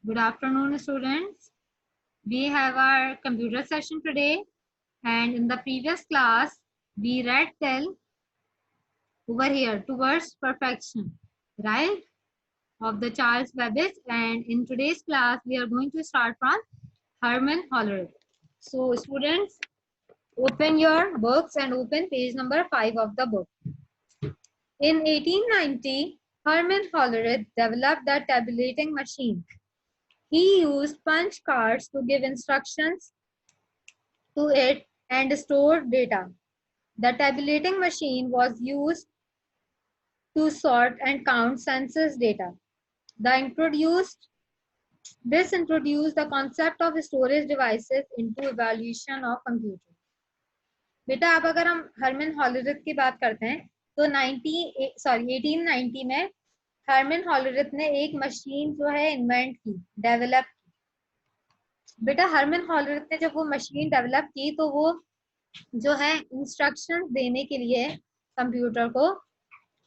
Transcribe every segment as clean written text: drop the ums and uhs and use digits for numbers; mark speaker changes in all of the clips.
Speaker 1: Good afternoon, students. We have our computer session today, and in the previous class, we read till over here towards perfection, right? Of the Charles Babbage, and in today's class, we are going to start from Herman Hollerith. So, students, open your books and open page number 5 of the book. In 1890, Herman Hollerith developed the tabulating machine. He used punch cards to give instructions to it and store data. The tabulating machine was used to sort and count census data. This introduced the concept of storage devices into evaluation of computer. बेटा अब अगर हम Hermann Hollerith की बात करते हैं तो 1890 में हर्मन हॉलरिथ ने एक मशीन जो है इन्वेंट की, डेवलप की. बेटा हर्मन हॉलरिथ ने जब वो मशीन डेवलप की तो वो जो है इंस्ट्रक्शंस देने के लिए कंप्यूटर को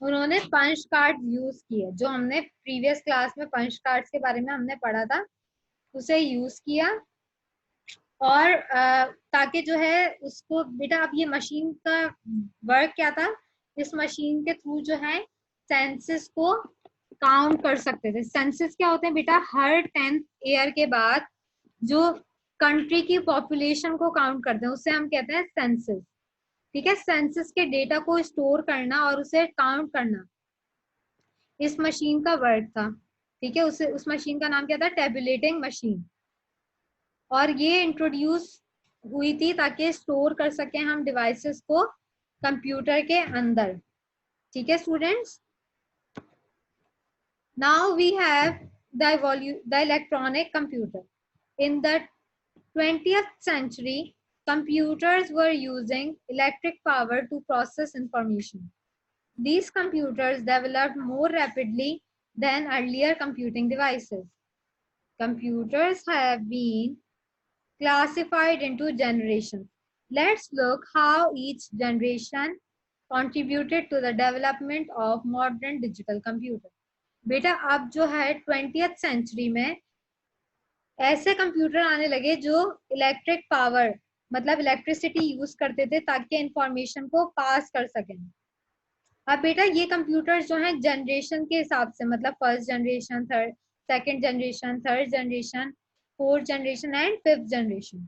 Speaker 1: उन्होंने पंच कार्ड यूज किए. जो हमने प्रीवियस क्लास में पंच कार्ड्स के बारे में हमने पढ़ा था उसे यूज किया और ताकि जो है उसको बेटा अब ये मशीन का वर्क क्या था, इस मशीन के थ्रू जो है सेंसस को काउंट कर सकते थे. सेंसस क्या होते हैं बेटा, हर 10th ईयर के बाद जो कंट्री की पॉपुलेशन को काउंट करते हैं उसे हम कहते हैं सेंसस. ठीक है, सेंसस के डेटा को स्टोर करना और उसे काउंट करना इस मशीन का वर्क था. ठीक है, उस मशीन का नाम क्या था, टेबुलेटिंग मशीन. और ये इंट्रोड्यूस हुई थी ताकि स्टोर कर सके हम डिवाइसेस को कंप्यूटर के अंदर. ठीक है students, now we have the electronic computer. In the 20th century, computers were using electric power to process information. These computers developed more rapidly than earlier computing devices. Computers have been classified into generations. Let's look how each generation contributed to the development of modern digital computer. बेटा अब जो है 20th century में ऐसे computer आने लगे जो electric power मतलब इलेक्ट्रिसिटी यूज करते थे ताकि इंफॉर्मेशन को पास कर सकें. अब बेटा ये कंप्यूटर्स जो हैं जनरेशन के हिसाब से मतलब first generation, second generation, third generation, fourth generation and fifth generation.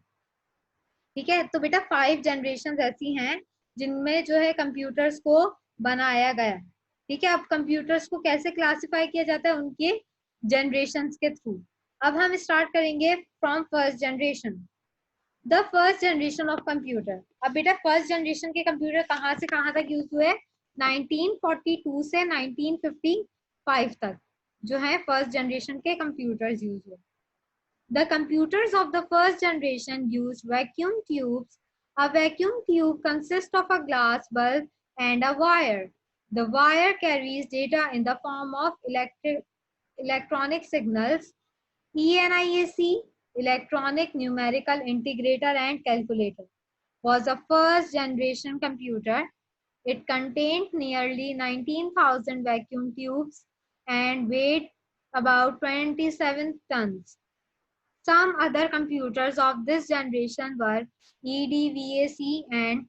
Speaker 1: ठीक है, तो बेटा 5 जनरेशन ऐसी हैं जिनमें जो है कंप्यूटर्स को बनाया गया. ठीक है, अब कंप्यूटर्स को कैसे क्लासिफाई किया जाता है, उनके जनरेशन के थ्रू. अब हम स्टार्ट करेंगे from first generation. The first generation of computer. अब बेटा फर्स्ट जनरेशन के कंप्यूटर कहाँ से कहाँ तक यूज हुए, 1942 से 1955 तक जो है फर्स्ट जनरेशन के कंप्यूटर्स यूज हुए. The computers of the first generation used vacuum tubes. A vacuum tube consists of a glass bulb and a wire. The wire carries data in the form of electronic signals. ENIAC, Electronic Numerical Integrator and Calculator, was a first generation computer. It contained nearly 19,000 vacuum tubes and weighed about 27 tons. Some other computers of this generation were EDVAC and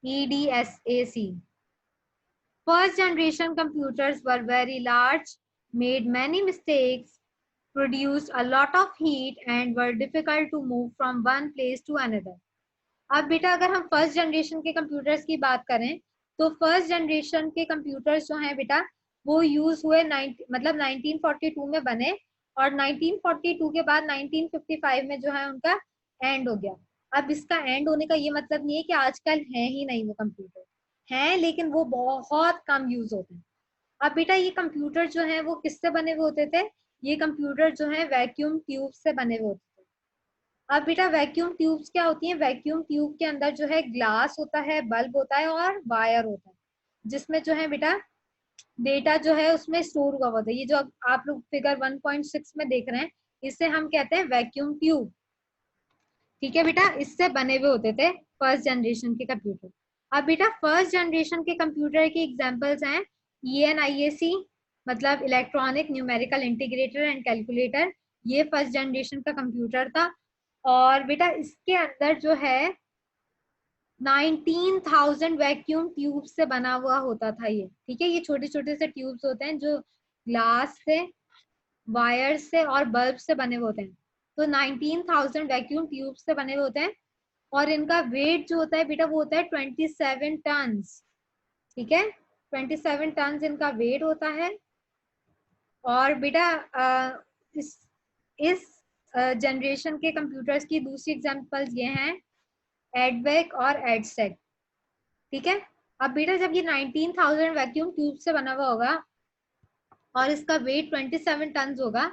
Speaker 1: EDSAC. First generation computers were very large, made many mistakes, produced a lot of heat and were difficult to move from one place to another. अब बेटा अगर हम first generation के computers की बात करें तो first generation के कंप्यूटर्स जो हैं बेटा वो यूज हुए 1942 में बने और 1942 के बाद 1955 में जो है उनका एंड हो गया. अब इसका एंड होने का ये मतलब नहीं है कि आजकल है ही नहीं, वो कंप्यूटर हैं लेकिन वो बहुत कम यूज होते हैं. अब बेटा ये कंप्यूटर जो है वो किससे बने हुए होते थे, ये कंप्यूटर जो है वैक्यूम ट्यूब से बने हुए होते थे. अब बेटा वैक्यूम ट्यूब्स क्या होती हैं, वैक्यूम ट्यूब के अंदर जो है ग्लास होता है, बल्ब होता है और वायर होता है जिसमें जो है बेटा डेटा जो है उसमें स्टोर हुआ होता है. ये जो आप लोग फिगर 1.6 में देख रहे हैं इसे हम कहते हैं वैक्यूम ट्यूब. ठीक है बेटा, इससे बने हुए होते थे फर्स्ट जनरेशन के कंप्यूटर. अब बेटा फर्स्ट जनरेशन के कंप्यूटर के एग्जांपल्स हैं ENIAC, मतलब electronic numerical integrator and calculator, ये फर्स्ट जनरेशन का कंप्यूटर था। और बेटा इसके अंदर जो है 19,000 वैक्यूम ट्यूब से बना हुआ होता था ये, ठीक है। ये छोटे छोटे से ट्यूब्स होते हैं जो ग्लास से, वायर से और बल्ब से बने हुए होते हैं। तो 19,000 वैक्यूम ट्यूब से बने हुए होते हैं। और इनका वेट जो होता है बेटा वो होता है 27 टन्स, ठीक है। 27 टन्स इनका वेट होता है। और बेटा इस जनरेशन के कंप्यूटर्स की दूसरी एग्जांपल्स ये हैं एडवेक और एडसेक, ठीक है। अब बेटा जब ये 19,000 वैक्यूम ट्यूब से बना हुआ होगा और इसका वेट 27 टन होगा,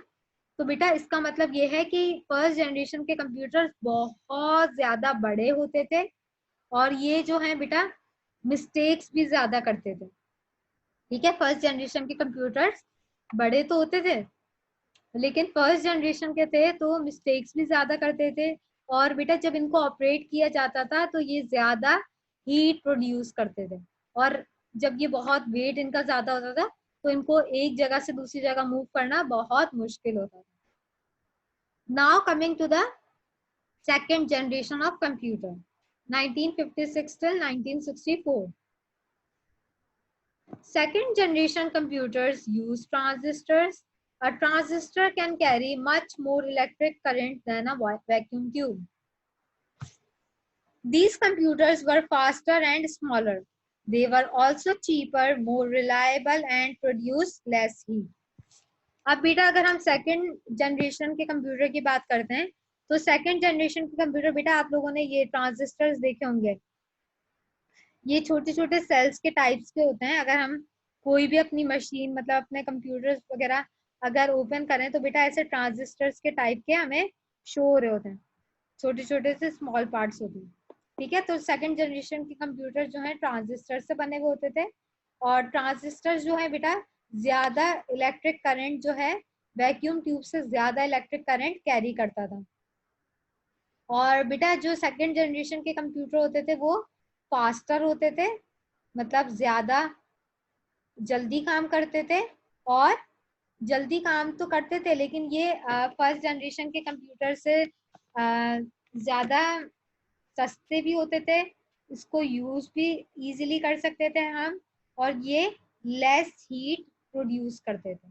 Speaker 1: तो बेटा इसका मतलब ये है कि फर्स्ट जनरेशन के कंप्यूटर्स बहुत ज्यादा बड़े होते थे और ये जो है बेटा मिस्टेक्स भी ज्यादा करते थे, ठीक है। फर्स्ट जनरेशन के कंप्यूटर्स बड़े तो होते थे लेकिन फर्स्ट जनरेशन के थे तो मिस्टेक्स भी ज्यादा करते थे। और बेटा जब इनको ऑपरेट किया जाता था तो ये ज्यादा हीट प्रोड्यूस करते थे। और जब ये बहुत वेट इनका ज्यादा होता था तो इनको एक जगह से दूसरी जगह मूव करना बहुत मुश्किल होता था। Now coming to the second generation of computer, 1956 till 1964. Second generation computers use transistors. A transistor can carry much more electric current than a vacuum tube. These computers were faster and smaller. They were also cheaper, more reliable and produced less heat. अब बेटा अगर हम second generation के computer की बात करते हैं तो सेकंड जनरेशन के कंप्यूटर बेटा आप लोगों ने ये ट्रांजिस्टर्स देखे होंगे। ये छोटे छोटे सेल्स के टाइप्स के होते हैं। अगर हम कोई भी अपनी मशीन मतलब अपने कंप्यूटर्स वगैरह अगर ओपन करें तो बेटा ऐसे ट्रांजिस्टर्स के टाइप के हमें शो हो रहे होते हैं, छोटे छोटे से स्मॉल पार्ट्स होते हैं, ठीक है। तो सेकंड जनरेशन के कंप्यूटर जो है ट्रांजिस्टर से बने हुए होते थे। और ट्रांजिस्टर जो है बेटा ज्यादा इलेक्ट्रिक करंट जो है वैक्यूम ट्यूब से ज्यादा इलेक्ट्रिक करंट कैरी करता था। और बेटा जो सेकंड जनरेशन के कंप्यूटर होते थे वो फास्टर होते थे, मतलब ज्यादा जल्दी काम करते थे। और जल्दी काम तो करते थे लेकिन ये फर्स्ट जनरेशन के कंप्यूटर से ज्यादा सस्ते भी होते थे, इसको यूज भी इजीली कर सकते थे हम, और ये लेस हीट प्रोड्यूस करते थे।